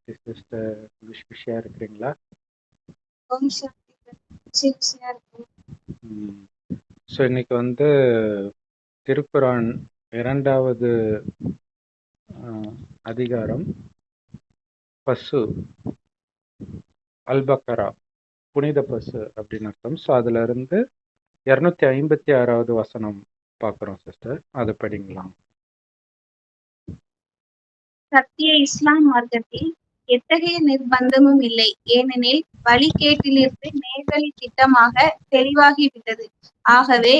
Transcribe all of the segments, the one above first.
சாந்தி sister. விஷயம் இருக்கிறீங்களா? So இன்னைக்கு வந்து திருக்குரான் 2வது அதிகாரம் பசு அல்பக்கரா புனித பசு அப்படின்னு அர்த்தம். ஸோ அதுல இருந்து 256வது வசனம் பார்க்குறோம் சிஸ்டர். அது படிங்களாம். சத்திய இஸ்லாம் மார்க்கத்தில் எத்தகைய நிர்பந்தமும் இல்லை. ஏனெனில் வழிகேட்டிலிருந்து நேர்வழி திட்டமாக தெளிவாகிவிட்டது. ஆகவே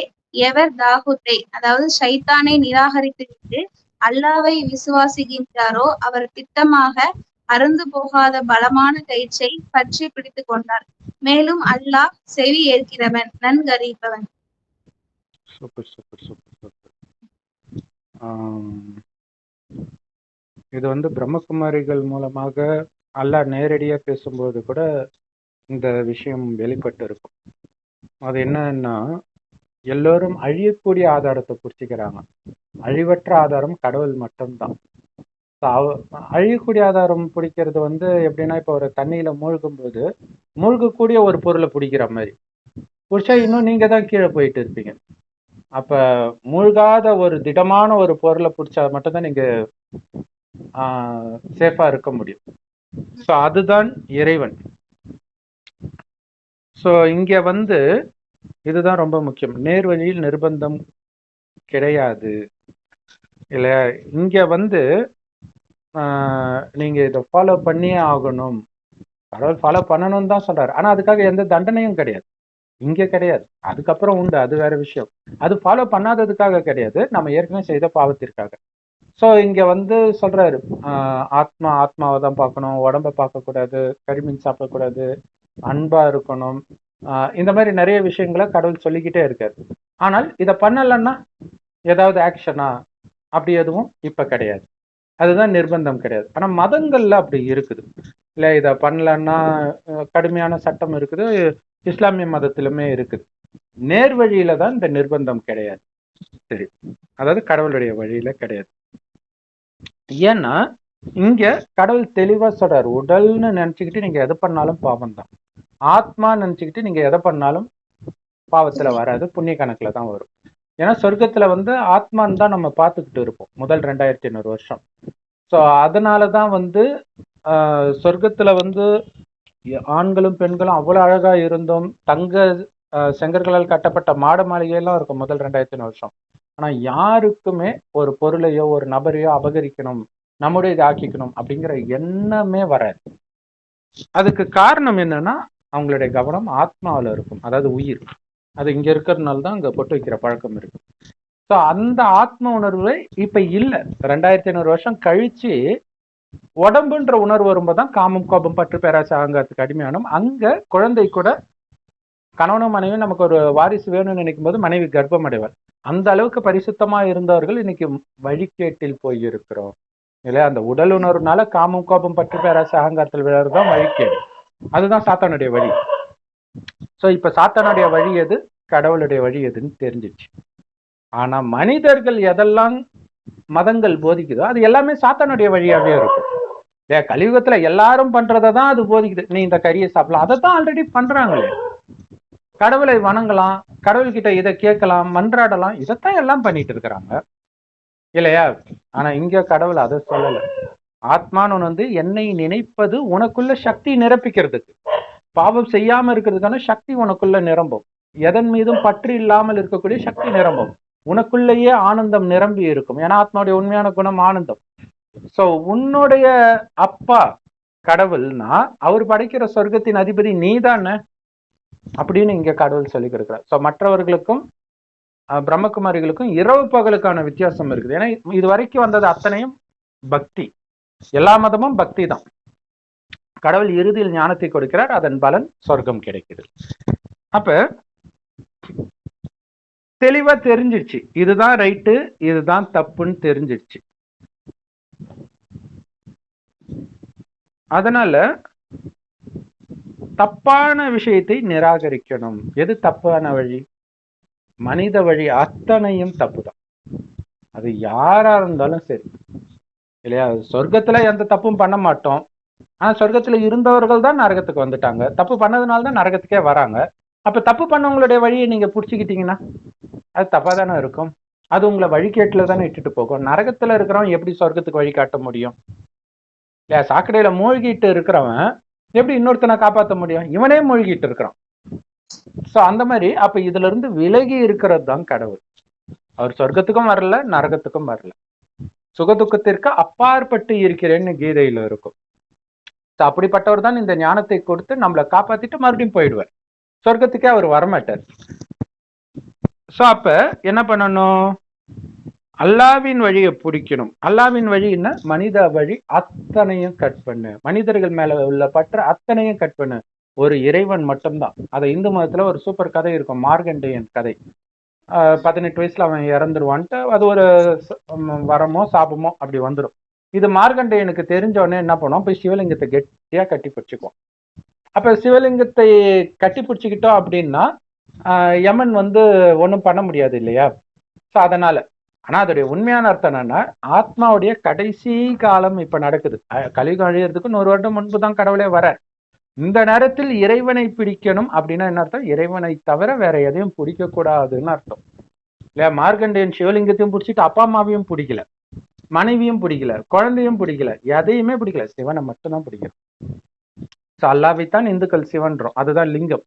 எவர் தாகூத்தை அதாவது ஷைத்தானை நிராகரித்துவிட்டு அல்லாவை விசுவாசிக்கின்றாரோ அவர் திட்டமாக அருந்து போகாத பலமான கயிற்றை பற்றி பிடித்துக் கொண்டார். மேலும் அல்லாஹ் செவி ஏற்கிறவன், நன்கறிப்பவன். Super super super super. இது வந்து பிரம்மகுமாரிகள் மூலமாக அல்லாஹ் நேரடியாக பேசும்போது கூட இந்த விஷயம் வெளிப்பட்டு இருக்கும். அது என்னன்னா, எல்லோரும் அழியக்கூடிய ஆதாரத்தை குறிச்சிக்கிறாங்க. அழிவற்ற ஆதாரம் கடவுள் மட்டும்தான். அழியக்கூடிய ஆதாரம் பிடிக்கிறது வந்து எப்படின்னா, இப்போ ஒரு தண்ணியில மூழ்கும் போது மூழ்கக்கூடிய ஒரு பொருளை பிடிக்கிற மாதிரி பிடிச்சா இன்னும் நீங்க தான் கீழே போயிட்டு இருப்பீங்க. அப்ப மூழ்காத ஒரு திடமான ஒரு பொருளை பிடிச்சா மட்டும்தான் நீங்க சேஃபா இருக்க முடியும். ஸோ அதுதான் இறைவன். ஸோ இங்க வந்து இதுதான் ரொம்ப முக்கியம். நேர்வழியில் நிர்பந்தம் கிடையாது இல்லையா? இங்க வந்து நீங்க இதை ஃபாலோ பண்ணியே ஆகணும். கடவுள் ஃபாலோ பண்ணணும்னு தான் சொல்றாரு. ஆனா அதுக்காக எந்த தண்டனையும் கிடையாது, இங்க கிடையாது. அதுக்கப்புறம் உண்டு, அது வேற விஷயம். அது ஃபாலோ பண்ணாததுக்காக கிடையாது, நம்ம ஏற்கனவே செய்த பாவத்திற்காக. ஸோ இங்க வந்து சொல்றாரு, ஆத்மாவை தான் பார்க்கணும், உடம்ப பார்க்கக்கூடாது, கரிமீன் சாப்பிடக்கூடாது, அன்பா இருக்கணும், இந்த மாதிரி நிறைய விஷயங்களை கடவுள் சொல்லிக்கிட்டே இருக்காரு. ஆனால் இதை பண்ணலன்னா ஏதாவது ஆக்ஷனா அப்படி எதுவும் இப்ப கிடையாது. அதுதான் நிர்பந்தம் கிடையாது. ஆனா மதங்கள்ல அப்படி இருக்குது இல்ல, இதை பண்ணலன்னா கடுமையான சட்டம் இருக்குது. இஸ்லாமிய மதத்திலுமே இருக்குது. நேர்வழியில தான் இந்த நிர்பந்தம் கிடையாது. சரி, அதாவது கடவுளுடைய வழியில கிடையாது. ஏன்னா இங்க கடவுள் தெளிவா சொல்றாரு, உடல்னு நினைச்சுக்கிட்டு நீங்க எதை பண்ணாலும் பாவம் தான், ஆத்மா நினைச்சுக்கிட்டு நீங்க எதை பண்ணாலும் பாவத்துல வராது, புண்ணிய கணக்குல தான் வரும். ஏன்னா சொர்க்கத்துல வந்து ஆத்மான்னு தான் நம்ம பார்த்துக்கிட்டு இருப்போம் முதல் 2500 வருஷம். ஸோ அதனாலதான் வந்து சொர்க்கத்துல வந்து ஆண்களும் பெண்களும் அவ்வளவு அழகா இருந்தோம். தங்க செங்கற்களால் கட்டப்பட்ட மாட மாளிகையெல்லாம் இருக்கும் முதல் 2500 வருஷம். ஆனா யாருக்குமே ஒரு பொருளையோ ஒரு நபரையோ அபகரிக்கணும், நம்முடைய இதை ஆக்கிக்கணும் அப்படிங்கிற எண்ணமே வராது. அதுக்கு காரணம் என்னன்னா, அவங்களுடைய கவனம் ஆத்மாவில் இருக்கும், அதாவது உயிர். அது இங்க இருக்கிறதுனால தான் அங்க பொட்டு வைக்கிற பழக்கம் இருக்கு. ஸோ அந்த ஆத்ம உணர்வு இப்ப இல்லை. 2500 வருஷம் கழிச்சு உடம்புன்ற உணர்வு வரும்போதுதான் காமம், கோபம், பற்று, பேராசை, அகங்காரத்துக்கு அடிமையானோம். அங்க குழந்தை கூட கணவனும் மனைவியும் நமக்கு ஒரு வாரிசு வேணும்னு நினைக்கும் போது மனைவி கர்ப்பம் அடைவார். அந்த அளவுக்கு பரிசுத்தமா இருந்தவர்கள் இன்னைக்கு வழிகேட்டில் போயிருக்கிறோம் இல்லையா? அந்த உடல் உணர்வுனால காமம், கோபம், பற்று, பேராசை, அகங்காரத்தில் விழறதுதான் வழிகேடு. அதுதான் சாத்தானுடைய வழி. ஸோ இப்ப சாத்தானுடைய வழி எது, கடவுளுடைய வழி எதுன்னு தெரிஞ்சிச்சு. ஆனா மனிதர்கள் எதெல்லாம் மதங்கள் போதிக்குதோ அது எல்லாமே சாத்தானுடைய வழியாவே இருக்கும். கலியுகத்துல எல்லாரும் பண்றதான் அது போதிக்குது. நீ இந்த கறியை சாப்பிடலாம், அதை தான் ஆல்ரெடி பண்றாங்களே. கடவுளை வணங்கலாம், கடவுள்கிட்ட இதை கேட்கலாம், மன்றாடலாம், இதைத்தான் எல்லாம் பண்ணிட்டு இருக்கிறாங்க இல்லையா? ஆனா இங்க கடவுள் அதை சொல்லல. ஆத்மான்னு வந்து என்னை நினைப்பது உனக்குள்ள சக்தி நிரப்பிக்கிறதுக்கு, பாவம் செய்யாம இருக்கிறதுக்கான சக்தி உனக்குள்ள நிரம்பும். எதன் மீதும் பற்று இல்லாமல் இருக்கக்கூடிய சக்தி நிரம்பும். உனக்குள்ளேயே ஆனந்தம் நிரம்பி இருக்கும். ஏன்னா ஆத்மாவுடைய உண்மையான குணம் ஆனந்தம். சோ உன்னுடைய அப்பா கடவுள்னா அவர் படைக்கிற சொர்க்கத்தின் அதிபதி நீதானே அப்படின்னு இங்க கடவுள் சொல்லி கொடுக்கிறார். ஸோ மற்றவர்களுக்கும் பிரம்மகுமாரிகளுக்கும் இரவு பகலுக்கான வித்தியாசம் இருக்குது. ஏன்னா இது வரைக்கும் வந்தது அத்தனையும் பக்தி, எல்லா மதமும் பக்தி தான். கடவுள் இறுதியில் ஞானத்தை கொடுக்கிறார், அதன் பலன் சொர்க்கம் கிடைக்குது. அப்ப தெளிவா தெரிஞ்சிருச்சு, இதுதான் ரைட்டு இதுதான் தப்புன்னு தெரிஞ்சிருச்சு. அதனால தப்பான விஷயத்தை நிராகரிக்கணும். எது தப்பான வழி? மனித வழி அத்தனையும் தப்பு தான். அது யாரா இருந்தாலும் சரி இல்லையா? சொர்க்கத்துல எந்த தப்பும் பண்ண மாட்டோம், ஆனா சொர்க்கத்துல இருந்தவர்கள் தான் நரகத்துக்கு வந்துட்டாங்க. தப்பு பண்ணதுனால தான் நரகத்துக்கே வராங்க. அப்ப தப்பு பண்ணவங்களுடைய வழியை நீங்க புடிச்சுக்கிட்டீங்கன்னா அது தப்பா தானே இருக்கும். அது உங்களை வழிகேட்டுல தானே இட்டுட்டு போகும். நரகத்துல இருக்கிறவன் எப்படி சொர்க்கத்துக்கு வழி காட்ட முடியும்? இல்லையா? சாக்கடையில மூழ்கிட்டு இருக்கிறவன் எப்படி இன்னொருத்தனை காப்பாற்ற முடியும்? இவனே மூழ்கிட்டு இருக்கிறான். சோ அந்த மாதிரி அப்ப இதுல இருந்து விலகி இருக்கிறது தான் கடவுள். அவர் சொர்க்கத்துக்கும் வரல, நரகத்துக்கும் வரல. சுகதுக்கத்திற்கு அப்பாற்பட்டு இருக்கிறேன்னு கீதையில இருக்கும். அப்படிப்பட்டவர் தான் இந்த ஞானத்தை கொடுத்து நம்மளை காப்பாத்திட்டு மறுபடியும் போயிடுவார். சொர்க்கத்துக்கே அவர் வரமாட்டார். சோ அப்ப என்ன பண்ணணும்? அல்லாவின் வழியை பிடிக்கணும். அல்லாவின் வழின்னா மனித வழி அத்தனையும் கட் பண்ணு. மனிதர்கள் மேல உள்ள பற்ற அத்தனையும் கட் பண்ணு. ஒரு இறைவன் மட்டும்தான். அதை இந்து மதத்துல ஒரு சூப்பர் கதை இருக்கும், மார்கண்டேயன் கதை. 18 வயசுல அவன் இறந்துருவான்ட்டு அது ஒரு வரமோ சாபமோ அப்படி வந்துடும். இது மார்கண்டேயனுக்கு தெரிஞ்ச உடனே என்ன பண்ணுவோம்? போய் சிவலிங்கத்தை கெட்டியா கட்டி பிடிச்சிக்குவோம். அப்ப சிவலிங்கத்தை கட்டி பிடிச்சிக்கிட்டோம் அப்படின்னா யமன் ஒன்றும் பண்ண முடியாது இல்லையா? ஸோ அதனால ஆனா அதோடைய உண்மையான அர்த்தம் என்னன்னா, ஆத்மாவுடைய கடைசி காலம் இப்ப நடக்குது. கலியுகம் அழியறதுக்கு 100 வருடம் முன்பு தான் கடவுளே வர. இந்த நேரத்தில் இறைவனை பிடிக்கணும் அப்படின்னா என்ன அர்த்தம்? இறைவனை தவிர வேற எதையும் பிடிக்க கூடாதுன்னு அர்த்தம் இல்லையா? மார்கண்டேயன் சிவலிங்கத்தையும் பிடிச்சிட்டு அப்பா அம்மாவையும் பிடிக்கல, மனைவியும் பிடிக்கல, குழந்தையும் பிடிக்கல, எதையுமே பிடிக்கல, சிவனை மட்டும்தான் பிடிக்கணும். அல்லாவைத்தான் இந்துக்கள் சிவன்றோம். அதுதான் லிங்கம்.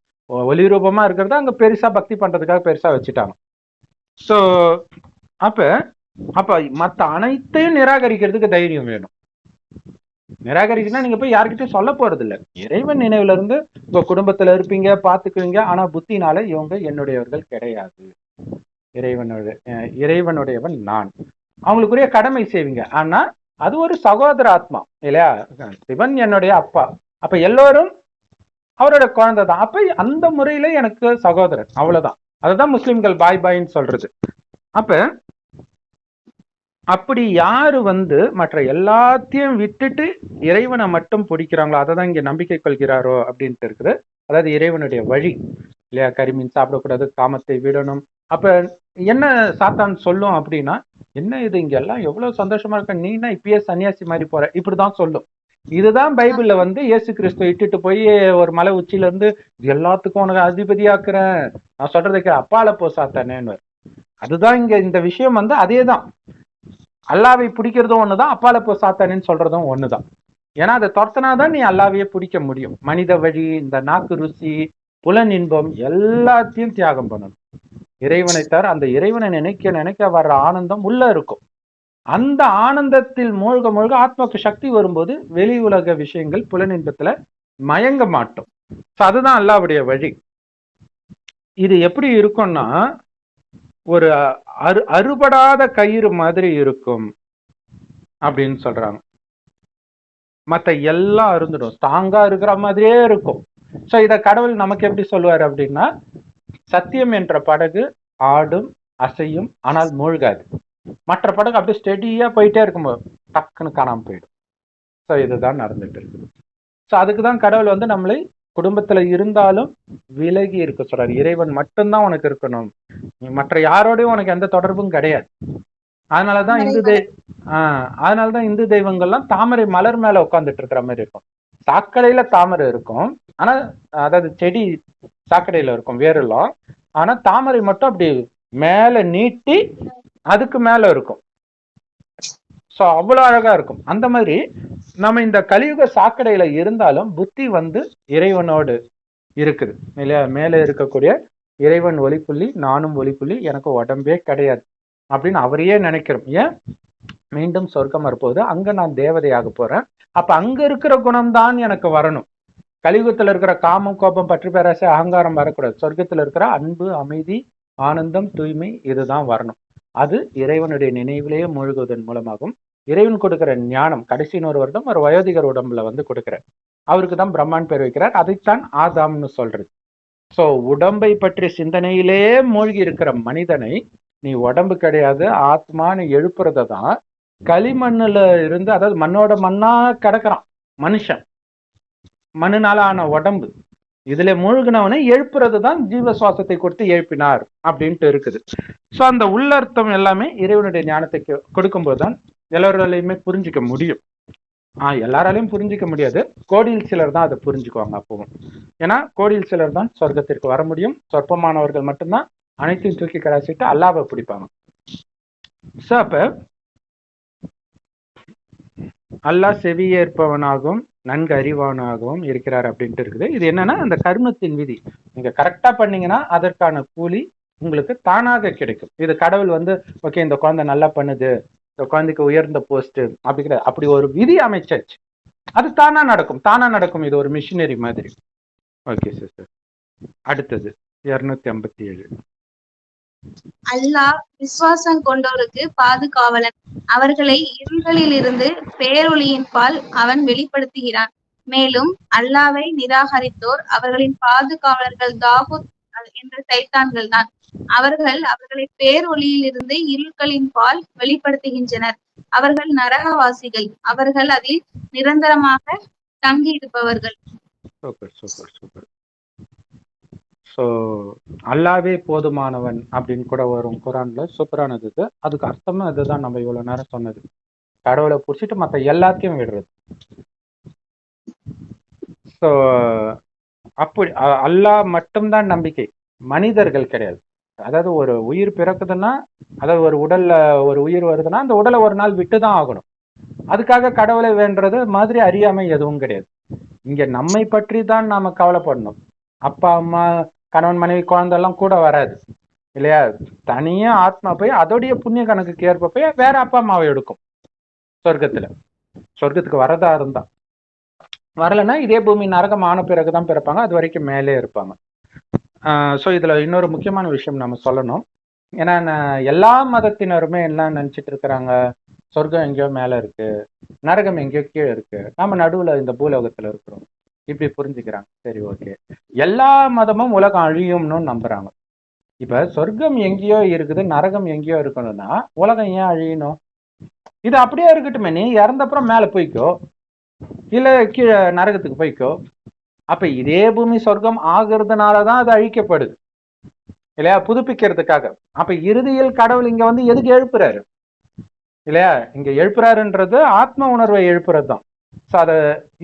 ஒலி ரூபமா இருக்கிறத அங்க பெருசா பக்தி பண்றதுக்காக பெருசா வச்சுட்டாங்க. சோ அப்ப மத்த அனைத்தையும் நிராகரிக்கிறதுக்கு தைரியம் வேணும். நிராகரிக்கணும்னா நீங்க போய் யாருக்கிட்டையும் சொல்ல போறது இல்லை. இறைவன் நினைவுல இருந்து உங்க குடும்பத்துல இருப்பீங்க, பாத்துக்குவீங்க. ஆனா புத்தினால இவங்க என்னுடையவர்கள் கிடையாது, இறைவனுடையவன் நான், அவங்களுக்குரிய கடமை செய்வீங்க. ஆனா அது ஒரு சகோதர ஆத்மா இல்லையா? சிவன் என்னுடைய அப்பா, அப்ப எல்லோரும் அவரோட குழந்தை தான். அப்ப அந்த முறையில எனக்கு சகோதரன், அவ்வளவுதான். அதுதான் முஸ்லிம்கள் பாய் பாய்ன்னு சொல்றது. அப்ப அப்படி யாரு மற்ற எல்லாத்தையும் விட்டுட்டு இறைவனை மட்டும் பிடிக்கிறாங்களோ, அதை தான் இங்க நம்பிக்கை கொள்கிறாரோ அப்படின்ட்டு இருக்குது. அதாவது இறைவனுடைய வழி இல்லையா? கரிமீன் சாப்பிடக்கூடாது, காமத்தை விடணும். அப்ப என்ன சாத்தான் சொல்லும் அப்படின்னா, என்ன இது இங்க எல்லாம் எவ்வளவு சந்தோஷமா இருக்க, நீனா இப்பயே சன்னியாசி மாதிரி போற, இப்படிதான் சொல்லும். இதுதான் பைபிள்ல இயேசு கிறிஸ்துவ இட்டுட்டு போய் ஒரு மலை உச்சியில இருந்து எல்லாத்துக்கும் உனக்கு அதிபதியாக்குறேன், நான் சொல்றதுக்கு அப்பால போ சாத்தானேன்னு. அதுதான் இங்க இந்த விஷயம் அதேதான். அல்லாவை பிடிக்கிறதும் ஒண்ணுதான், அப்பால போ சாத்தானேன்னு சொல்றதும் ஒண்ணுதான். ஏன்னா அதை துரத்தினாதான் நீ அல்லாவையே பிடிக்க முடியும். மனித வழி, இந்த நாக்கு ருசி, புலன் இன்பம் எல்லாத்தையும் தியாகம் பண்ணணும். இறைவனை தவிர அந்த இறைவனை நினைக்க நினைக்க வர்ற ஆனந்தம் உள்ள இருக்கும். அந்த ஆனந்தத்தில் மூழ்க மூழ்க ஆத்மாக்கு சக்தி வரும்போது வெளி உலக விஷயங்கள் புலனின்பத்துல மயங்க மாட்டோம். அதுதான் அல்லாவுடைய வழி. இது எப்படி இருக்கும்னா, ஒரு அறுபடாத கயிறு மாதிரி இருக்கும் அப்படின்னு சொல்றாங்க. மத்த எல்லாம் அருந்துடும், ஸ்ட்ராங்கா இருக்கிற மாதிரியே இருக்கும். சோ இத கடவுள் நமக்கு எப்படி சொல்லுவாரு அப்படின்னா, சத்தியம் என்ற படகு ஆடும் அசையும் ஆனால் மூழ்காது. மற்ற படகு அப்படியே ஸ்டெடியா போயிட்டே இருக்கும்போது டக்குன்னு காணாம போயிடும். ஸோ இதுதான் நடந்துட்டு இருக்குது. ஸோ அதுக்குதான் கடவுள் நம்மளை குடும்பத்துல இருந்தாலும் விலகி இருக்க சொல்றாரு. இறைவன் மட்டும்தான் உனக்கு இருக்கணும், மற்ற யாரோடையும் உனக்கு எந்த தொடர்பும் கிடையாது. அதனாலதான் இந்து தெய்வங்கள்லாம் தாமரை மலர் மேல உட்காந்துட்டு இருக்கிற மாதிரி இருக்கும். சாக்கடையில தாமரை இருக்கும், ஆனா அதாவது செடி சாக்கடையில இருக்கும் வேறெல்லாம், ஆனா தாமரை மட்டும் அப்படி மேல நீட்டி அதுக்கு மேல இருக்கும். சோ அவ்வளவு அழகா இருக்கும். அந்த மாதிரி நம்ம இந்த கலியுக சாக்கடையில இருந்தாலும் புத்தி இறைவனோடு இருக்குது இல்லையா? மேல இருக்கக்கூடிய இறைவன் ஒளிப்புள்ளி, நானும் ஒளிப்புள்ளி, எனக்கு உடம்பே கிடையாது அப்படின்னு அவரையே நினைக்கிறோம். ஏன்? மீண்டும் சொர்க்கம் வரப்போகுது, அங்க நான் தேவதையாக போறேன். அப்ப அங்க இருக்கிற குணம்தான் எனக்கு வரணும். கலியுகத்துல இருக்கிற காமம், கோபம், பற்று, பேராசை, அகங்காரம் வரக்கூடாது. சொர்க்கத்துல இருக்கிற அன்பு, அமைதி, ஆனந்தம், தூய்மை, இதுதான் வரணும். அது இறைவனுடைய நினைவிலேயே மூழ்குவதன் மூலமாகும். இறைவன் கொடுக்கிற ஞானம் கடைசி 100 வருடம் ஒரு வயோதிகர் உடம்புல கொடுக்கிறார். அவருக்கு தான் பிரம்மான் பேர் வைக்கிறார். அதைத்தான் ஆதாம்னு சொல்றது. சோ உடம்பை பற்றிய சிந்தனையிலே மூழ்கி இருக்கிற மனிதனை நீ உடம்பு கிடையாது ஆத்மான்னு எழுப்புறத தான் களிமண்ணுல இருந்து, அதாவது மண்ணோட மண்ணா கிடக்குறான் மனுஷன், மண்ணுனால ஆன உடம்பு, இதுல மூழ்கினவனை எழுப்புறது தான் ஜீவ சுவாசத்தை கொடுத்து எழுப்பினார் அப்படின்ட்டு இருக்குது. சோ அந்த உள்ளர்த்தம் எல்லாமே இறைவனுடைய ஞானத்தை கொடுக்கும் போதுதான் எல்லாராலையுமே புரிஞ்சுக்க முடியும். எல்லாராலையும் புரிஞ்சிக்க முடியாது. கோடியில் சிலர் தான் அதை புரிஞ்சுக்குவாங்க அப்பவும். ஏன்னா கோடியில் சிலர் தான் சொர்க்கத்திற்கு வர முடியும். சொற்பமானவர்கள் மட்டும்தான் அனைத்தையும் தூக்கி கடாசிட்டு அல்லாவை பிடிப்பாங்க. ஸோ அப்ப அல்லாஹ் செவியேற்பவனாகவும் நன்கு அறிவானாகவும் இருக்கிறார் அப்படின்ட்டு இருக்குது. இது என்னன்னா அந்த கர்மத்தின் விதி. நீங்க கரெக்டா பண்ணீங்கன்னா அதற்கான கூலி உங்களுக்கு தானாக கிடைக்கும். இது கடவுள் வந்து ஓகே இந்த குழந்தை நல்லா பண்ணுது, இந்த குழந்தைக்கு உயர்ந்த போஸ்ட் அப்படி கிடையாது. அப்படி ஒரு விதி அமைச்சாச்சு, அது தானா நடக்கும். இது ஒரு மிஷினரி மாதிரி. Okay sir. அடுத்தது 257. அல்லாஹ் விசுவாசம் கொண்டோருக்கு பாதுகாவலன். அவர்களை இருள்களில் இருந்து பேரொளியின் பால் அவன் வெளிப்படுத்துகிறான். மேலும் அல்லாவை நிராகரித்தோர் அவர்களின் பாதுகாவலர்கள் தாகூத் என்ற சைத்தான்கள் தான். அவர்கள் அவர்களை பேரொளியில் இருந்து இருள்களின் பால் வெளிப்படுத்துகின்றனர். அவர்கள் நரகவாசிகள். அவர்கள் அதில் நிரந்தரமாக தங்கி இருப்பவர்கள். சூப்பர். ஸோ அல்லாவே போதுமானவன் அப்படின்னு கூட வரும் குரான்ல. சூப்பரானது இது. அதுக்கு அர்த்தமும் இதுதான் நம்ம இவ்வளவு நேரம் சொன்னது. கடவுளை பிடிச்சிட்டு மற்ற எல்லாத்தையும் விடுறது. ஸோ அப்படி அல்லாஹ் மட்டும்தான் நம்பிக்கை, மனிதர்கள் கிடையாது. அதாவது ஒரு உயிர் பிறக்குதுன்னா, அதாவது ஒரு உடல்ல ஒரு உயிர் வருதுன்னா அந்த உடலை ஒரு நாள் விட்டுதான் ஆகணும். அதுக்காக கடவுளை வேண்டது மாதிரி அறியாமை எதுவும் கிடையாது. இங்க நம்மை பற்றி தான் நாம கவலைப்படணும். அப்பா அம்மா கணவன் மனைவி குழந்தை எல்லாம் கூட வராது இல்லையா? தனியா ஆத்மா போய் அதோடைய புண்ணிய கணக்குக்கு ஏற்ப போய் வேற அப்பா அம்மாவை எடுக்கும் சொர்க்கத்துக்கு வரதா இருந்தா. வரலைன்னா இதே பூமி நரகம் ஆன பிறகுதான் பிறப்பாங்க. அது வரைக்கும் மேலே இருப்பாங்க. ஸோ இதுல இன்னொரு முக்கியமான விஷயம் நம்ம சொல்லணும். ஏன்னா எல்லா மதத்தினருமே என்ன நினைச்சிட்டு இருக்கிறாங்க, சொர்க்கம் எங்கேயோ மேல இருக்கு, நரகம் எங்கேயோ கீழே இருக்கு, நம்ம நடுவுல இந்த பூலோகத்துல இருக்கிறோம் இப்படி புரிஞ்சுக்கிறாங்க. சரி, ஓகே. எல்லா மதமும் உலகம் அழியும்னு நம்புறாங்க. இப்ப சொர்க்கம் எங்கேயோ இருக்குது, நரகம் எங்கேயோ இருக்கணும்னா உலகம் ஏன் அழியணும்? இது அப்படியே இருக்கட்டுமே, நீ இறந்தப்புறம் மேல போய்க்கோ, இல்ல கீழே நரகத்துக்கு போய்க்கோ. அப்ப இதே பூமி சொர்க்கம் ஆகுறதுனாலதான் அது அழிக்கப்படுது இல்லையா? புதுப்பிக்கிறதுக்காக. அப்ப இறுதியில் கடவுள் இங்க வந்து எதுக்கு எழுப்புறாரு இல்லையா? இங்க எழுப்புறாருன்றது ஆத்ம உணர்வை எழுப்புறது தான். ஸோ அதை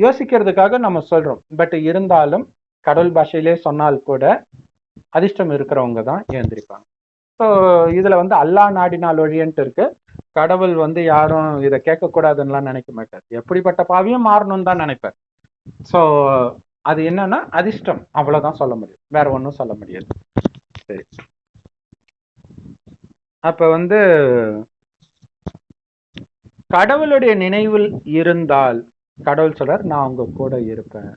யோசிக்கிறதுக்காக நம்ம சொல்றோம். பட் இருந்தாலும் கடவுள் பாஷையிலே சொன்னால் கூட அதிர்ஷ்டம் இருக்கிறவங்க தான் எழுந்திருப்பாங்க. ஸோ இதுல வந்து அல்லாஹ் நாடினால் ஒழியன்ட்டு இருக்கு. கடவுள் வந்து யாரும் இதை கேட்கக்கூடாதுன்னுலாம் நினைக்க மாட்டார். எப்படிப்பட்ட பாவியும் மாறணும்னு தான் நினைப்பார். ஸோ அது என்னன்னா அதிர்ஷ்டம், அவ்வளவுதான் சொல்ல முடியும், வேற ஒன்றும் சொல்ல முடியாது. சரி, அப்ப வந்து கடவுளுடைய நினைவில் இருந்தால் கடவுள் சொல்றார், நான் உங்க கூட இருப்பேன்.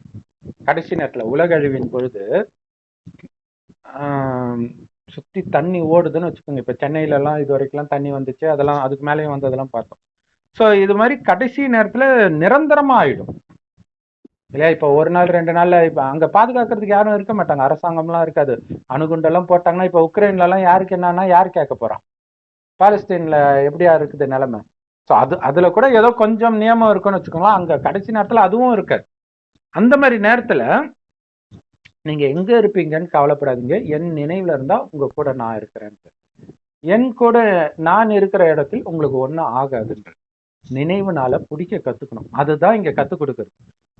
கடைசி நேரத்துல உலகழிவின் பொழுது சுத்தி தண்ணி ஓடுதுன்னு வச்சுக்கோங்க. இப்ப சென்னையில எல்லாம் இது வரைக்கும் தண்ணி வந்துச்சு, அதெல்லாம் அதுக்கு மேலேயும் வந்து அதெல்லாம் பார்த்தோம். ஸோ இது மாதிரி கடைசி நேரத்துல நிரந்தரமா ஆயிடும் இல்லையா? இப்ப ஒரு நாள் 2 நாள்ல இப்ப அங்க பாதுகாக்கிறதுக்கு யாரும் இருக்க மாட்டாங்க, அரசாங்கம்லாம் இருக்காது. அணுகுண்டெல்லாம் போட்டாங்கன்னா இப்ப உக்ரைன்ல எல்லாம் யாருக்கு என்னன்னா யார் கேட்க போறான்? பாலஸ்தீன்ல எப்படியா இருக்குது நிலைமை? ஸோ அதுல கூட ஏதோ கொஞ்சம் நியமம் இருக்குன்னு வச்சுக்கோங்களேன். அங்க கடைசி நேரத்துல அதுவும் இருக்காது. அந்த மாதிரி நேரத்துல நீங்க எங்க இருப்பீங்கன்னு கவலைப்படாதீங்க. என் நினைவுல இருந்தா உங்க கூட நான் இருக்கிறேன். என் கூட நான் இருக்கிற இடத்தில் உங்களுக்கு ஒன்றும் ஆகாதுன்ற நினைவுனால பிடிக்க கத்துக்கணும். அதுதான் இங்க கத்துக் கொடுக்குறது.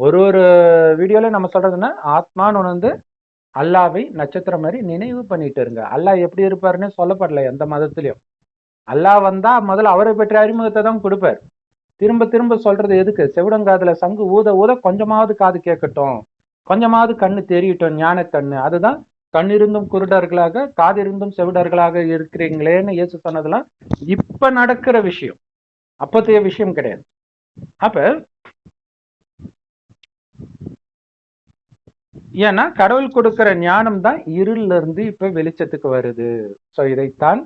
ஒரு வீடியோல நம்ம சொல்றதுன்னா ஆத்மான்னு வந்து அல்லாவை நட்சத்திரம் மாதிரி நினைவு பண்ணிட்டு இருங்க. அல்லாஹ் எப்படி இருப்பாருன்னு சொல்லப்படல எந்த மதத்திலையும். அல்லாஹ் வந்தா முதல்ல அவரை பற்றி அறிமுகத்தை தான் கொடுப்பார். திரும்ப திரும்ப சொல்றது எதுக்கு? செவிடங்காதுல சங்கு ஊத ஊத கொஞ்சமாவது காது கேட்கட்டும், கொஞ்சமாவது கண்ணு தெரியட்டும், ஞான கண்ணு. அதுதான் கண்ணிருந்தும் குருடர்களாக காதிருந்தும் செவிடர்களாக இருக்கிறீங்களேன்னு இயேசு சொன்னதெல்லாம் இப்ப நடக்கிற விஷயம், அப்பத்தைய விஷயம் கிடையாது. அப்ப ஏன்னா கடவுள் கொடுக்கிற ஞானம் தான் இருள்ல இருந்து இப்ப வெளிச்சத்துக்கு வருது. சோ இதைத்தான்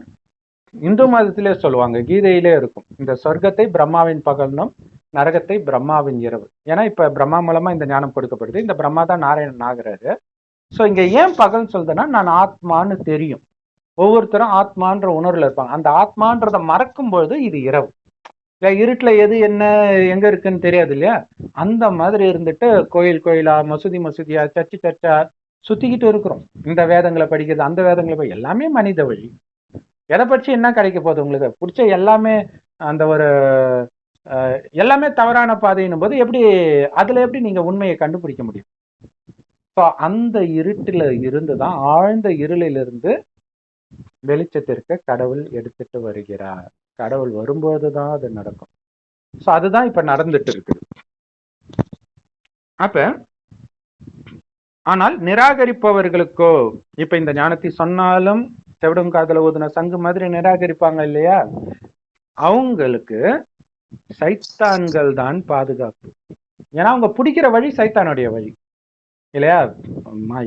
இந்து மதத்திலே சொல்லுவாங்க, கீதையிலே இருக்கும். இந்த சொர்க்கத்தை பிரம்மாவின் பகல்னும் நரகத்தை பிரம்மாவின் இரவு. ஏன்னா இப்ப பிரம்மா மூலமா இந்த ஞானம் கொடுக்கப்படுது. இந்த பிரம்மா தான் நாராயணன் ஆகிறாரு. ஸோ இங்க ஏன் பகல் சொல்றேன்னா, நான் ஆத்மான்னு தெரியும். ஒவ்வொருத்தரும் ஆத்மான்ற உணர்வுல இருப்பாங்க. அந்த ஆத்மான்றதை மறக்கும் பொழுது இது இரவு. இருட்டுல எது என்ன எங்க இருக்குன்னு தெரியாது இல்லையா? அந்த மாதிரி இருந்துட்டு கோயில் கோயிலா, மசூதி மசூதியா, சர்ச்சு சர்ச்சா சுத்திக்கிட்டு இருக்கிறோம். இந்த வேதங்களை படிக்கிறது, அந்த வேதங்களை எல்லாமே மனித வழி. எதை பற்றி என்ன கிடைக்க போகுது உங்களுக்கு? பிடிச்ச எல்லாமே அந்த ஒரு எல்லாமே தவறான பாதைன்னும் போது எப்படி அதுல எப்படி நீங்க உண்மையை கண்டுபிடிக்க முடியும்? ஸோ அந்த இருட்டில இருந்துதான், ஆழ்ந்த இருளிலிருந்து வெளிச்சத்திற்கு கடவுள் எடுத்துட்டு வருகிறார். கடவுள் வரும்போதுதான் அது நடக்கும். ஸோ அதுதான் இப்ப நடந்துட்டு இருக்கு. அப்ப ஆனால் நிராகரிப்பவர்களுக்கோ, இப்ப இந்த ஞானத்தை சொன்னாலும் செவிடும் காதல ஊதுன சங்கு மாதிரி நிராகரிப்பாங்க இல்லையா, அவங்களுக்கு சைத்தான்கள் தான் பாதுகாப்பு. ஏன்னா அவங்க பிடிக்கிற வழி சைத்தானுடைய வழி இல்லையா.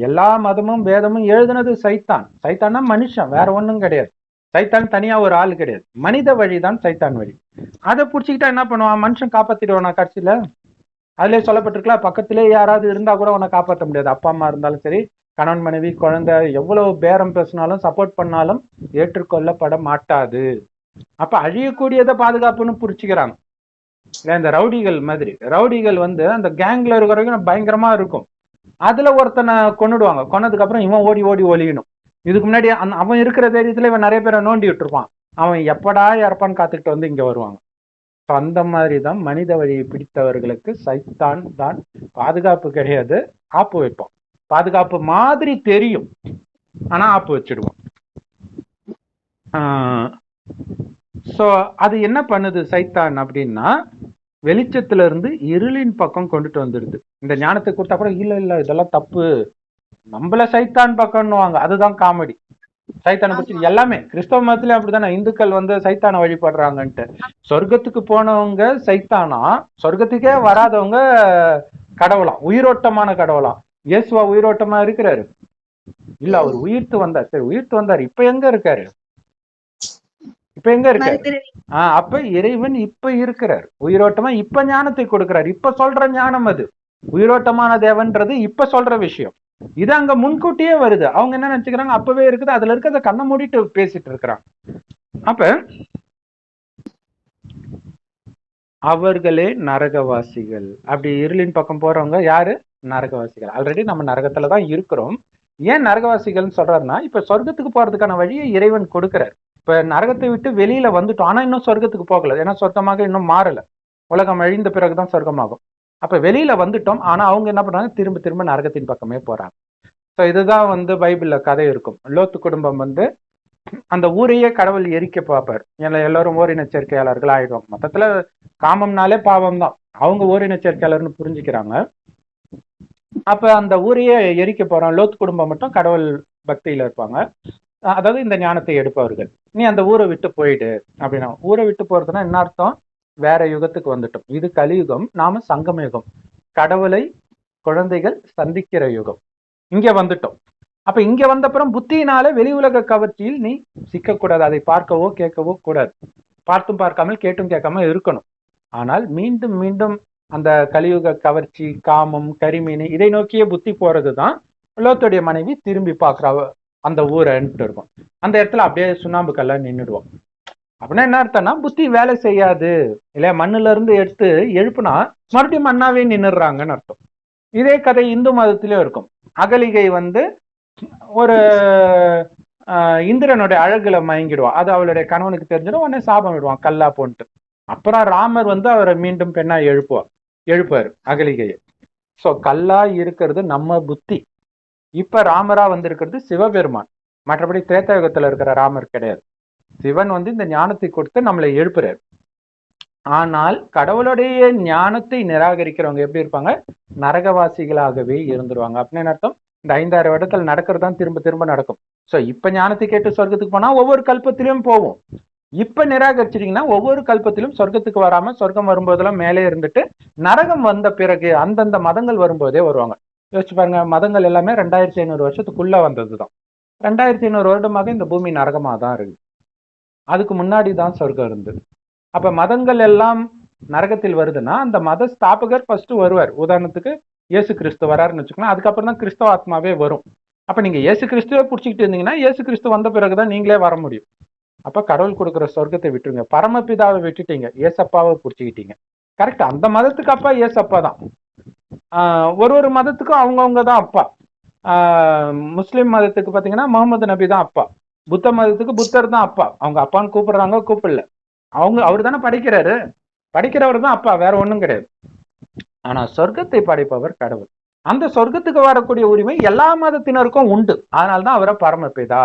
எல்லா மதமும் வேதமும் எழுதுனது சைத்தான். சைத்தான்னா மனுஷன், வேற ஒண்ணும் கிடையாது. சைத்தான் தனியா ஒரு ஆள் கிடையாது, மனித வழிதான் சைத்தான் வழி. அதை பிடிச்சிக்கிட்டா என்ன பண்ணுவான்? மனுஷன் காப்பாத்திடுவானா கடைசியில? அதுலயே சொல்லப்பட்டிருக்கலாம், பக்கத்திலே யாராவது இருந்தா கூட உன்னை காப்பாற்ற முடியாது. அப்பா அம்மா இருந்தாலும் சரி, கணவன் மனைவி குழந்தை எவ்வளவு பேரம் பேசினாலும் சப்போர்ட் பண்ணாலும் ஏற்றுக்கொள்ளப்பட மாட்டாது. அப்ப அழியக்கூடியதை பாதுகாப்புன்னு புரிச்சுக்கிறாங்க. இந்த ரவுடிகள் மாதிரி, ரவுடிகள் அந்த கேங்ல இருக்கிற வரைக்கும் பயங்கரமா இருக்கும். அதுல ஒருத்தனை கொன்னுடுவாங்க. கொன்னதுக்கு அப்புறம் இவன் ஓடி ஓடி ஒழியணும். இதுக்கு முன்னாடி அவன் இருக்கிற தைரியத்துல இவன் நிறைய பேரை நோண்டி விட்டுருப்பான். அவன் எப்படா இறப்பான்னு காத்துக்கிட்டு இங்க வருவாங்க. அந்த மாதிரிதான் மனித வழியை பிடித்தவர்களுக்கு சைத்தான் தான் பாதுகாப்பு கிடையாது, ஆப்பு வைப்பான். பாதுகாப்பு மாதிரி தெரியும், ஆனா ஆப்பு வச்சிடுவான். சோ அது என்ன பண்ணுது சைத்தான் அப்படின்னா, வெளிச்சத்துல இருந்து இருளின் பக்கம் கொண்டுட்டு வந்துடுது. இந்த ஞானத்தை கொடுத்தா கூட இல்ல இல்ல இதெல்லாம் தப்பு, நம்மள சைத்தான் பக்கம்னுவாங்க. அதுதான் காமெடி. சைத்தானை பற்றி எல்லாமே கிறிஸ்தவ மதத்திலே அப்படித்தானே. இந்துக்கள் சைத்தானை வழிபடுறாங்கன்ட்டு. சொர்க்கத்துக்கு போனவங்க சைத்தானா, சொர்க்கத்துக்கே வராதவங்க கடவுளாம், உயிரோட்டமான கடவுளாம். இயேசுவா உயிரோட்டமா இருக்கிறாரு? இல்ல, அவர் உயிர்த்து வந்தார். சரி, உயிர்த்து வந்தார், இப்ப எங்க இருக்காரு? இப்ப எங்க இருக்காரு? அப்ப இறைவன் இப்ப இருக்கிறார் உயிரோட்டமா, இப்ப ஞானத்தை கொடுக்கிறார். இப்ப சொல்ற ஞானம் அது. உயிரோட்டமான தேவன்றது இப்ப சொல்ற விஷயம். இது அங்க முன்கூட்டியே வருது. அவங்க என்ன நினைச்சுக்கிறாங்க, அப்பவே இருக்குது, அதுல இருக்கிறத கண்ணை மூடிட்டு பேசிட்டு இருக்கிறாங்க. அப்ப அவர்களே நரகவாசிகள். அப்படி இருளின் பக்கம் போறவங்க யாரு? நரகவாசிகள். ஆல்ரெடி நம்ம நரகத்துலதான் இருக்கிறோம். ஏன் நரகவாசிகள்னு சொல்றாருன்னா, இப்ப சொர்க்கத்துக்கு போறதுக்கான வழியை இறைவன் கொடுக்கிறார். இப்ப நரகத்தை விட்டு வெளியில வந்துட்டோம், ஆனா இன்னும் சொர்க்கத்துக்கு போகல. ஏன்னா சொர்க்கமாக இன்னும் மாறல. உலகம் அழிந்த பிறகுதான் சொர்க்கமாகும். அப்ப வெளியில வந்துட்டோம், ஆனா அவங்க என்ன பண்றாங்க, திரும்ப திரும்ப நரகத்தின் பக்கமே போறாங்க. ஸோ இதுதான் பைபிள்ல கதை இருக்கும். லோத்து குடும்பம் அந்த ஊரையே கடவுள் எரிக்க பார்ப்பார். எல்லாரும் ஓரின சேர்க்கையாளர்கள் ஆயிடும். மொத்தத்துல காமம்னாலே பாவம் தான். அவங்க ஓரின சேர்க்கையாளர்னு புரிஞ்சுக்கிறாங்க. அப்ப அந்த ஊரையே எரிக்க போறான். லோத்து குடும்பம் மட்டும் கடவுள் பக்தியில இருப்பாங்க. அதாவது இந்த ஞானத்தை எடுப்பவர்கள். நீ அந்த ஊரை விட்டு போயிடு அப்படின்னா, ஊரை விட்டு போறதுன்னா என்ன அர்த்தம்? வேற யுகத்துக்கு வந்துட்டோம். இது கலியுகம், நாம சங்கம யுகம். கடவுளை குழந்தைகள் சந்திக்கிற யுகம். இங்க வந்துட்டோம். அப்ப இங்க வந்த அப்புறம் புத்தியினால வெளி உலக கவர்ச்சியில் நீ சிக்கக்கூடாது. அதை பார்க்கவோ கேட்கவோ கூடாது. பார்த்தும் பார்க்காமல் கேட்டும் கேட்காம இருக்கணும். ஆனால் மீண்டும் மீண்டும் அந்த கலியுக கவர்ச்சி, காமம், கரிமீன் இதை நோக்கிய புத்தி போறதுதான் லோத்துடைய மனைவி திரும்பி பார்க்கிற அந்த ஊரன்ட்டு இருக்கும். அந்த இடத்துல அப்படியே சுண்ணாம்பு கல்ல நின்றுடுவோம். அப்படின்னா என்ன அர்த்தம்னா, புத்தி வேலை செய்யாது இல்லையா. மண்ணுல இருந்து எடுத்து எழுப்புனா மறுபடியும் மண்ணாவே நின்னுடுறாங்கன்னு அர்த்தம். இதே கதை இந்து மதத்திலயும் இருக்கும். அகலிகை ஒரு இந்திரனுடைய அழகுல மயங்கிடுவான். அது அவளுடைய கணவனுக்கு தெரிஞ்சிடும். உடனே சாபம் விடுவான், கல்லா போன்ட்டு. அப்புறம் ராமர் அவரை மீண்டும் பெண்ணா எழுப்பாரு அகலிகையை. சோ கல்லா இருக்கிறது நம்ம புத்தி. இப்ப ராமரா வந்திருக்கிறது சிவபெருமான். மற்றபடி திரேதாயுகத்துல இருக்கிற ராமர் கிடையாது. சிவன் இந்த ஞானத்தை கொடுத்து நம்மளை எழுப்புறாரு. ஆனால் கடவுளுடைய ஞானத்தை நிராகரிக்கிறவங்க எப்படி இருப்பாங்க? நரகவாசிகளாகவே இருந்துருவாங்க. அப்படின்னு அர்த்தம், இந்த 5000 வருடத்தில் நடக்கிறதான் திரும்ப திரும்ப நடக்கும். சோ இப்ப ஞானத்தை கேட்டு சொர்க்கத்துக்கு போனா ஒவ்வொரு கல்பத்திலும் போவோம். இப்ப நிராகரிச்சிட்டீங்கன்னா ஒவ்வொரு கல்பத்திலும் சொர்க்கத்துக்கு வராம, சொர்க்கம் வரும்போதெல்லாம் மேலே இருந்துட்டு நரகம் வந்த பிறகு அந்தந்த மதங்கள் வரும்போதே வருவாங்க. யோசிச்சு பாருங்க, மதங்கள் எல்லாமே 2500 வருஷத்துக்குள்ள வந்ததுதான். 2500 வருடமாக இந்த பூமி நரகமா தான் இருக்கு. அதுக்கு முன்னாடி தான் சொர்க்கம் இருந்தது. அப்ப மதங்கள் எல்லாம் நரகத்தில் வருதுன்னா அந்த மத ஸ்தாபகர் ஃபர்ஸ்ட் வருவார். உதாரணத்துக்கு இயேசு கிறிஸ்து வராருன்னு வச்சுக்கலாம். அதுக்கப்புறம் தான் கிறிஸ்தவ ஆத்மாவே வரும். அப்ப நீங்க இயேசு கிறிஸ்துவே பிடிச்சிக்கிட்டு இருந்தீங்கன்னா இயேசு கிறிஸ்து வந்த பிறகுதான் நீங்களே வர முடியும். அப்ப கடவுள் கொடுக்குற சொர்க்கத்தை விட்டுருங்க. பரமபிதாவை விட்டுட்டீங்க, ஏசப்பாவை பிடிச்சிக்கிட்டீங்க. கரெக்ட், அந்த மதத்துக்கு அப்பா ஏசப்பா தான். ஒரு மதத்துக்கும் அவங்கவுங்க தான் அப்பா. முஸ்லிம் மதத்துக்கு பாத்தீங்கன்னா முகமது நபி தான் அப்பா. புத்த மதத்துக்கு புத்தர் தான் அப்பா. அவங்க அப்பான்னு கூப்பிடுறாங்க, கூப்பிடல. அவர் தானே படைக்கிறாரு. படைக்கிறவர் தான் அப்பா, வேற ஒண்ணும் கிடையாது. ஆனா சொர்க்கத்தை படைப்பவர் கடவுள். அந்த சொர்க்கத்துக்கு வரக்கூடிய உரிமை எல்லா மதத்தினருக்கும் உண்டு. அதனால்தான் அவரை பரமபிதா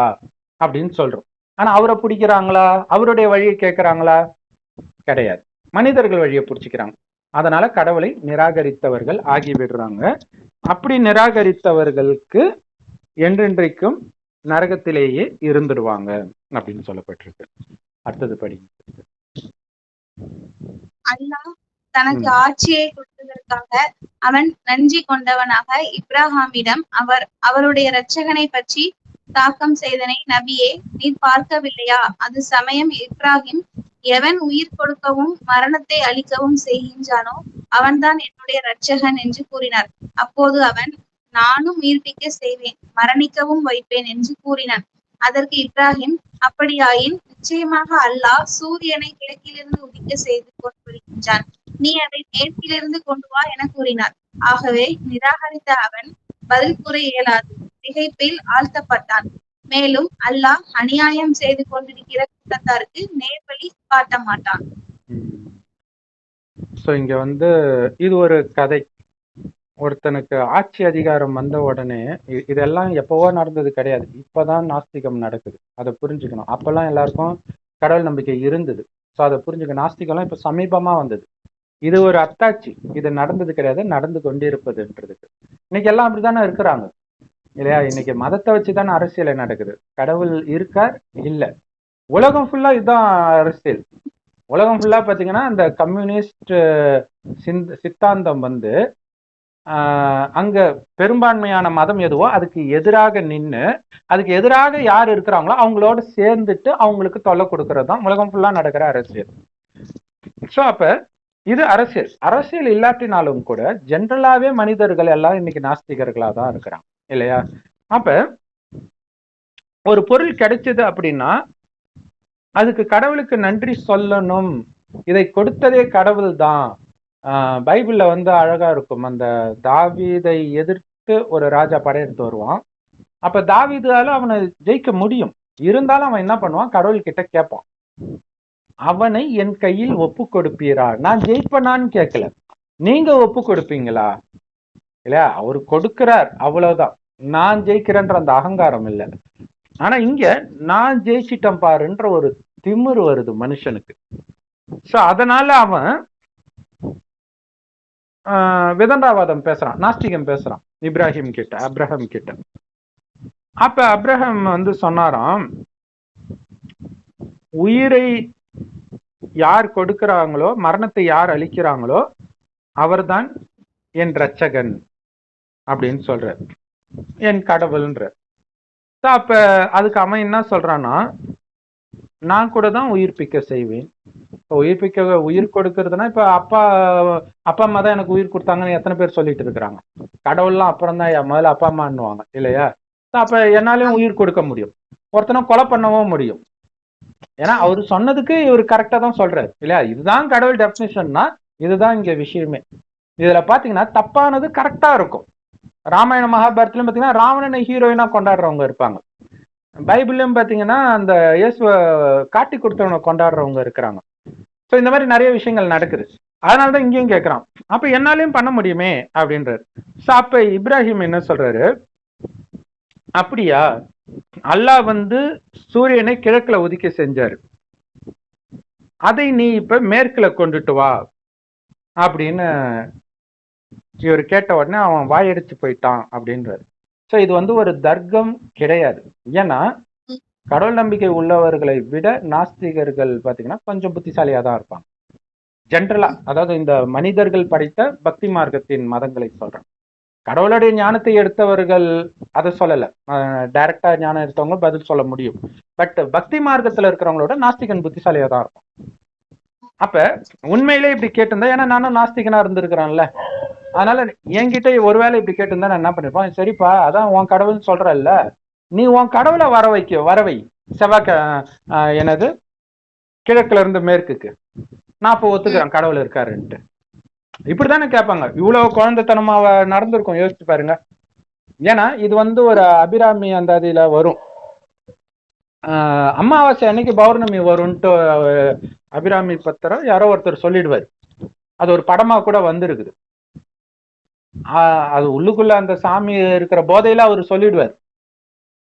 அப்படின்னு சொல்றோம். ஆனா அவரை பிடிக்கிறாங்களா? அவருடைய வழியை கேட்கிறாங்களா? கிடையாது. மனிதர்கள் வழியை பிடிச்சிக்கிறாங்க. அதனால கடவுளை நிராகரித்தவர்கள் ஆகிவிடுறாங்க. அப்படி நிராகரித்தவர்களுக்கு என்றென்றைக்கும் நரகத்திலேயே இருந்துடுவாங்க அப்படின்னு சொல்லப்பட்டிருக்கு. அடுத்தது படி. அல்லாஹ் தனக்கு ஆட்சியை கொடுத்ததற்காக அவன் நன்றி கொண்டவனாக இப்ராஹாமிடம் அவருடைய இரட்சகனை பற்றி தாக்கம் செய்தனை, நபியே நீர் பார்க்கவில்லையா? அது சமயம் இப்ராஹிம் எவன் உயிர் கொடுக்கவும் மரணத்தை அழிக்கவும் செய்கின்றானோ அவன்தான் என்னுடைய இரட்சகன் என்று கூறினார். அப்போது அவன், நானும் உயிர்ப்பிக்க செய்வேன், மரணிக்கவும் வைப்பேன் என்று கூறினான். அதற்கு இப்ராஹிம், அப்படியாயின் நிச்சயமாக அல்லாஹ் சூரியனை கிழக்கிலிருந்து உதிக்க செய்து கொண்டு வருகின்றான், நீ அதை மேற்கிலிருந்து கொண்டு வா என கூறினார். ஆகவே நிராகரித்த அவன் பதில் கூற இயலாது திகைப்பில் ஆழ்த்தப்பட்டான். மேலும் அல்லாஹ் அநியாயம் செய்து கொண்டிருக்கிற கூட்டத்தாருக்கு நேர்வழி காட்ட மாட்டான். சோ இங்க இது ஒரு கதை. ஒருத்தனுக்கு ஆட்சி அதிகாரம் வந்த உடனே இதெல்லாம் எப்பவோ நடந்தது கிடையாது, இப்பதான் நாஸ்திகம் நடக்குது. அதை புரிஞ்சுக்கணும். அப்பெல்லாம் எல்லாருக்கும் கடவுள் நம்பிக்கை இருந்தது. ஸோ அதை புரிஞ்சுக்க, நாஸ்திகம்லாம் இப்ப சமீபமா வந்தது. இது ஒரு அத்தாட்சி. இது நடந்தது கிடையாது, நடந்து கொண்டிருப்பதுன்றதுக்கு. இன்னைக்கு எல்லாம் அப்படித்தானே இருக்கிறாங்க இல்லையா? இன்னைக்கு மதத்தை வச்சுதானே அரசியல் நடக்குது. கடவுள் இருக்கார் இல்ல. உலகம் ஃபுல்லா இதுதான் அரசியல். உலகம் ஃபுல்லா பாத்தீங்கன்னா அந்த கம்யூனிஸ்ட் சித்தாந்தம் அங்க பெரும்பான்மையான மதம் எதுவோ அதுக்கு எதிராக நின்று, அதுக்கு எதிராக யார் இருக்கிறாங்களோ அவங்களோட சேர்ந்துட்டு அவங்களுக்கு தொல்லை கொடுக்கறது தான் உலகம் ஃபுல்லா நடக்கிற அரசியல். ஸோ அப்ப இது அரசியல். அரசியல் இல்லாட்டினாலும் கூட ஜென்ரலாவே மனிதர்கள் எல்லாம் இன்னைக்கு நாஸ்திகர்களா தான் இருக்கிறாங்க இல்லையா? அப்ப ஒரு பொருள் கிடைச்சது அப்படின்னா அதுக்கு கடவுளுக்கு நன்றி சொல்லணும். இதை கொடுத்ததே கடவுள் தான். பைபிள்ல அழகா இருக்கும். அந்த தாவீதை எதிர்த்து ஒரு ராஜா படையெடுத்து வருவான். அப்ப தாவீதால அவனை ஜெயிக்க முடியும். இருந்தாலும் அவன் என்ன பண்ணுவான்? கடவுள் கிட்ட கேட்பான், அவனை என் கையில் ஒப்பு கொடுப்பீரா? நான் ஜெயிப்பனான்னு கேட்கல, நீங்க ஒப்பு கொடுப்பீங்களா? இல்லையா? அவர் கொடுக்கிறார், அவ்வளவுதான். நான் ஜெயிக்கிறேன்ற அந்த அகங்காரம் இல்லை. ஆனா இங்க நான் ஜெயிச்சிட்டேன் பாருன்ற ஒரு திமிரு வருது மனுஷனுக்கு. சோ அதனால அவன் விதண்டாவாதம் பேசுறான், நாஸ்திகம் பேசுறான் அப்ரஹாம் கிட்ட. அப்ப அப்ரஹாம் சொன்னாராம், உயிரை யார் கொடுக்கிறாங்களோ, மரணத்தை யார் அழிக்கிறாங்களோ அவர்தான் என் இரட்சகன் அப்படின்னு சொல்ற, என் கடவுள்ன்ற. அப்ப அதுக்கு அவன் என்ன சொல்றான்னா, நான் கூட தான் உயிர்ப்பிக்க செய்வேன். உயிர் கொடுக்கறதுனா இப்ப அப்பா அம்மா தான் எனக்கு உயிர் கொடுத்தாங்கன்னு எத்தனை பேர் சொல்லிட்டு இருக்கிறாங்க? கடவுள்லாம் அப்புறம் தான் முதல்ல அப்பா அம்மான்னுவாங்க இல்லையா? அப்ப என்னாலையும் உயிர் கொடுக்க முடியும், ஒருத்தனை கொலை பண்ணவும் முடியும். ஏன்னா அவரு சொன்னதுக்கு இவர் கரெக்டா தான் சொல்றாரு இல்லையா? இதுதான் கடவுள் டெபினிஷன்னா இதுதான் இங்க விஷயமே. இதுல பாத்தீங்கன்னா தப்பானது கரெக்டா இருக்கும். ராமாயண மகாபாரத்திலும் பாத்தீங்கன்னா ராவணனை ஹீரோயினா கொண்டாடுறவங்க இருப்பாங்க. பைபிள்லயும் பாத்தீங்கன்னா அந்த இயேசுவை காட்டி கொடுத்தவனை கொண்டாடுறவங்க இருக்கிறாங்க. ஸோ இந்த மாதிரி நிறைய விஷயங்கள் நடக்குது. அதனாலதான் இங்கேயும் கேட்கிறான், அப்ப என்னாலையும் பண்ண முடியுமே அப்படின்றாரு. ஸோ அப்ப இப்ராஹிம் என்ன சொல்றாரு, அப்படியா, அல்லாஹ் சூரியனை கிழக்குல உதிக்க செஞ்சாரு, அதை நீ இப்ப மேற்குல கொண்டுட்டு வா அப்படின்னு இவர் கேட்ட உடனே அவன் வாயடிச்சு போயிட்டான் அப்படின்றாரு. ஸோ இது ஒரு தர்க்கம் கிடையாது. ஏன்னா கடவுள் நம்பிக்கை உள்ளவர்களை விட நாஸ்திகர்கள் பாத்தீங்கன்னா கொஞ்சம் புத்திசாலியா தான் இருப்பாங்க ஜென்ரலா. அதாவது இந்த மனிதர்கள் படைத்த பக்தி மார்க்கத்தின் மதங்களை சொல்றேன். கடவுளுடைய ஞானத்தை எடுத்தவர்கள் அதை சொல்லல, டைரக்டா ஞானம் எடுத்தவங்க பதில் சொல்ல முடியும். பட் பக்தி மார்க்கத்துல இருக்கிறவங்களோட நாஸ்திகன் புத்திசாலியா தான் இருக்கும். அப்ப உண்மையிலே இப்படி கேட்டிருந்தா, ஏன்னா நானும் நாஸ்திகனா இருந்திருக்கிறேன்ல, அதனால என்கிட்ட ஒருவேளை இப்படி கேட்டிருந்தா நான் என்ன பண்ணிருப்பேன், சரிப்பா அதான் உன் கடவுள்னு சொல்றல்ல, நீ உன் கடவுளை வரவை செவ்வாய்க்க என்னது கிழக்குல இருந்து மேற்குக்கு, நான் இப்ப ஒத்துக்கிறேன் கடவுள் இருக்காருன்ட்டு. இப்படித்தானே கேட்பாங்க. இவ்வளவு குழந்தைத்தனமா நடந்திருக்கும், யோசிச்சு பாருங்க. ஏன்னா இது ஒரு அபிராமி அந்த அதில வரும், அமாவாசை அன்னைக்கு பௌர்ணமி வரும்ன்ட்டு அபிராமி பத்திரம் யாரோ ஒருத்தர் சொல்லிடுவார். அது ஒரு படமா கூட வந்திருக்குது. அது உள்ளுக்குள்ள அந்த சாமி இருக்கிற போதையில அவர் சொல்லிடுவார்.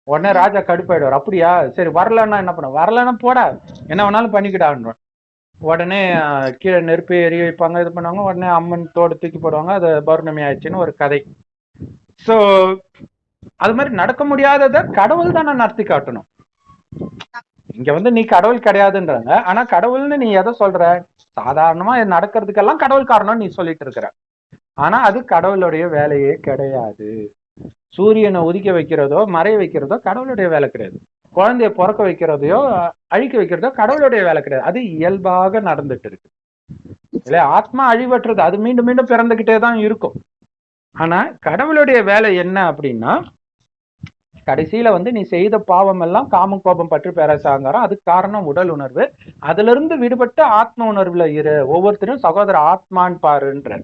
உடனே ராஜா கடுப்பாயிடுவார். அப்படியா, சரி வரலன்னா என்ன பண்ண, வரலன்னா போடா, என்ன வேணாலும் பண்ணிக்கிட்டான். உடனே கீழே நெருப்பு எரிய வைப்பாங்க, இது பண்ணுவாங்க. உடனே அம்மன் தோடு தூக்கி போடுவாங்க. அது பௌர்ணமி ஆயிடுச்சுன்னு ஒரு கதை. சோ அது மாதிரி நடக்க முடியாததை கடவுள் தானே நடத்தி காட்டணும். இங்க வந்து நீ கடவுள் கிடையாதுன்றாங்க. ஆனா கடவுள்னு நீ எதை சொல்ற? சாதாரணமா நடக்கிறதுக்கெல்லாம் கடவுள் காரணம் நீ சொல்லிட்டு இருக்கிற. ஆனா அது கடவுளுடைய வேலையே கிடையாது. சூரியனை உதிக்க வைக்கிறதோ மறைய வைக்கிறதோ கடவுளுடைய வேலை கிடையாது. குழந்தைய பிறக்க வைக்கிறதையோ அழிக்க வைக்கிறதோ கடவுளுடைய வேலை கிடையாது. அது இயல்பாக நடந்துட்டு இருக்கு இல்லையா? ஆத்மா அழிவற்றது, அது மீண்டும் மீண்டும் பிறந்துகிட்டே தான் இருக்கும். ஆனா கடவுளுடைய வேலை என்ன அப்படின்னா, கடைசியில வந்து நீ செய்த பாவம் எல்லாம் காமம் கோபம் பற்று பேராசாங்காரம், அதுக்கு காரணம் உடல் உணர்வு. அதுல இருந்து விடுபட்டு ஆத்ம உணர்வுல இரு, ஒவ்வொருத்தரும் சகோதர ஆத்மான்னு பாருன்ற.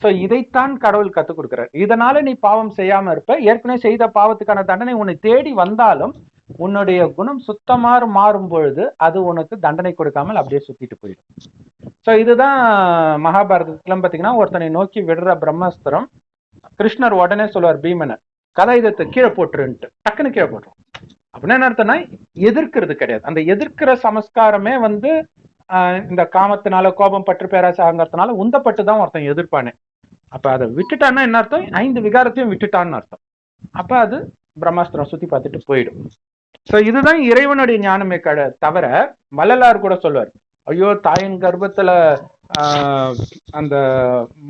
சோ இதைத்தான் கடவுள் கத்துக் கொடுக்கிறார். இதனால நீ பாவம் செய்யாம இருப்ப. ஏற்கனவே செய்த பாவத்துக்கான தண்டனை உன்னை தேடி வந்தாலும் உன்னுடைய குணம் சுத்தமாக மாறும் பொழுது அது உனக்கு தண்டனை கொடுக்காமல் அப்படியே சுத்திட்டு போயிடும். சோ இதுதான் மகாபாரதத்துல பாத்தீங்கன்னா, ஒருத்தனை நோக்கி விடுற பிரம்மஸ்திரம் கிருஷ்ணர் உடனே சொல்லுவார் பீமனை, கதாயுதத்தை கீழே போட்டுருன்ட்டு டக்குன்னு கீழே போட்டுரும். அப்படின்னா என்ன அர்த்தம்னா, எதிர்க்கிறது கிடையாது. அந்த எதிர்க்கிற சமஸ்காரமே வந்து இந்த காமத்தினால கோபம் பற்று பேராசை அகங்காரத்தினால உந்தப்பட்டுதான் ஒருத்தன் எதிர்ப்பானே. அப்ப அதை விட்டுட்டான்னா என்ன அர்த்தம்? 5 விகாரத்தையும் விட்டுட்டான்னு அர்த்தம். அப்ப அது பிரம்மாஸ்திரம் சுத்தி பார்த்துட்டு போயிடும். சோ இதுதான் இறைவனுடைய ஞானமே தவிர, வள்ளலார் கூட சொல்லுவார், ஐயோ தாயின் கர்ப்பத்துல அந்த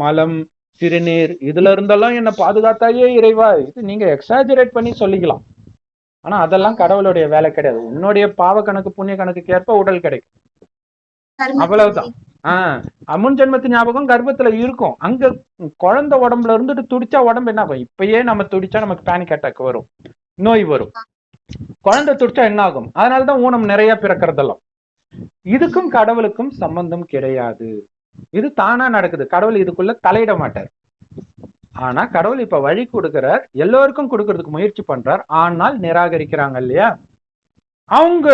மலம் சிறுநீர் இதுல இருந்தெல்லாம் என்ன பாதுகாத்தாயே இறைவா. இது நீங்க எக்ஸாஜரேட் பண்ணி சொல்லிக்கலாம். ஆனா அதெல்லாம் கடவுளுடைய வேலை கிடையாது. உன்னுடைய பாவ கணக்கு புண்ணிய கணக்குக்கு ஏற்ப உடல் கிடைக்கும், அவ்வளவுதான். முன் ஜென்மத்து ஞாபகம் கர்ப்பத்துல இருக்கும். அங்க குழந்தை உடம்புல இருந்துட்டு துடிச்சா உடம்பு என்ன ஆகும்? இப்பயே நம்ம துடிச்சா நமக்கு பேனிக் அட்டாக் வரும், நோய் வரும். குழந்தை துடிச்சா என்ன ஆகும்? அதனாலதான் ஊனம் நிறைய பிறக்கிறதெல்லாம். இதுக்கும் கடவுளுக்கும் சம்பந்தம் கிடையாது. இது தானா நடக்குது. கடவுள் இதுக்குள்ள தலையிட மாட்டார். ஆனா கடவுள் இப்ப வழி கொடுக்கிறார், எல்லோருக்கும் கொடுக்கறதுக்கு முயற்சி பண்றார். ஆனால் நிராகரிக்கிறாங்க இல்லையா அவங்க.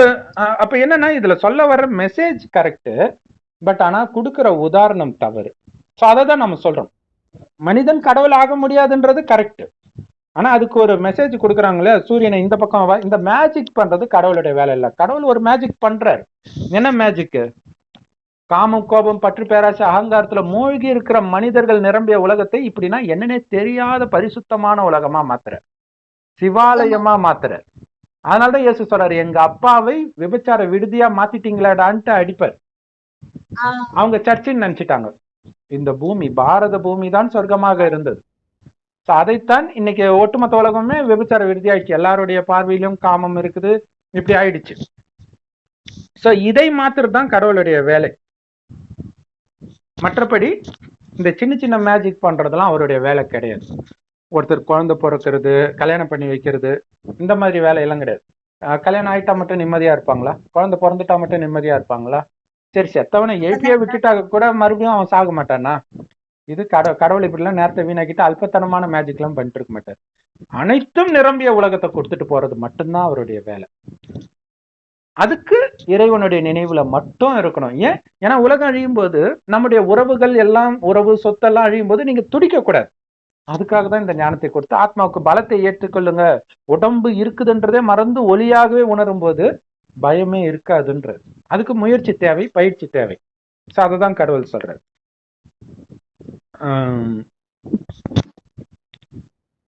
அப்ப என்னன்னா, இதுல சொல்ல வர்ற மெசேஜ் கரெக்ட், பட் ஆனா கொடுக்கிற உதாரணம் தவறு. சோ அதை நம்ம சொல்றோம். மனிதன் கடவுள் ஆக முடியாதுன்றது கரெக்ட். ஆனா அதுக்கு ஒரு மெசேஜ் கொடுக்குறாங்களே, சூரியனை இந்த பக்கம் இந்த மேஜிக் பண்றது கடவுளுடைய வேலை இல்லை. கடவுள் ஒரு மேஜிக் பண்றாரு. என்ன மேஜிக்? காமம் கோபம் பற்று பேராசை அகங்காரத்துல மூழ்கி இருக்கிற மனிதர்கள் நிரம்பிய உலகத்தை இப்படின்னா என்னன்னே தெரியாத பரிசுத்தமான உலகமா மாத்துற, சிவாலயமா மாத்துற. அதனாலதான் இயேசு சொல்றாரு, எங்க அப்பாவை விபச்சார விடுதியா மாத்திட்டீங்களாடான்ட்டு அடிப்பார். அவங்க சர்ச்சின்னு நினைச்சிட்டாங்க. இந்த பூமி பாரத பூமி தான் சொர்க்கமாக இருந்தது. அதைத்தான் இன்னைக்கு ஒட்டுமொத்த உலகமே விபச்சார விடுதி ஆயிடுச்சு. எல்லாருடைய பார்வையிலும் காமம் இருக்குது, இப்படி ஆயிடுச்சு. சோ இதை மாத்துறதுதான் கடவுளுடைய வேலை. மற்றபடி இந்த சின்ன சின்ன மேஜிக் பண்றதெல்லாம் அவருடைய வேலை கிடையாது. ஒருத்தர் குழந்தை பிறக்கிறது, கல்யாணம் பண்ணி வைக்கிறது, இந்த மாதிரி வேலையெல்லாம் கிடையாது. கல்யாணம் ஆயிட்டா மட்டும் நிம்மதியா இருப்பாங்களா? குழந்தை பிறந்துட்டா மட்டும் நிம்மதியா இருப்பாங்களா? சரி, செத்தவனை எழுப்பியா விட்டுட்டா கூட மறுபடியும் அவன் சாக மாட்டானா? இது கடவுள் இப்படிலாம் நேரத்தை வீணாக்கிட்டு அல்பத்தனமான மேஜிக் எல்லாம் பண்ணிட்டு இருக்க மாட்டார். அனைத்தும் நிரம்பிய உலகத்தை கொடுத்துட்டு போறது மட்டும்தான் அவருடைய வேலை. அதுக்கு இறைவனுடைய நினைவுல மட்டும் இருக்கணும். ஏன்னா உலகம் அழியும் போது நம்முடைய உறவுகள் எல்லாம், உறவு சொத்தெல்லாம் அழியும் போது நீங்க துடிக்க கூடாது. அதுக்காக தான் இந்த ஞானத்தை கொடுத்து ஆத்மாவுக்கு பலத்தை ஏற்றுக்கொள்ளுங்க. உடம்பு இருக்குதுன்றதே மறந்து ஒளியாகவே உணரும் போது பயமே இருக்காதுன்றது. அதுக்கு முயற்சி தேவை, பயிற்சி தேவை. சோ அததான் கடவுள் சொல்றாரு.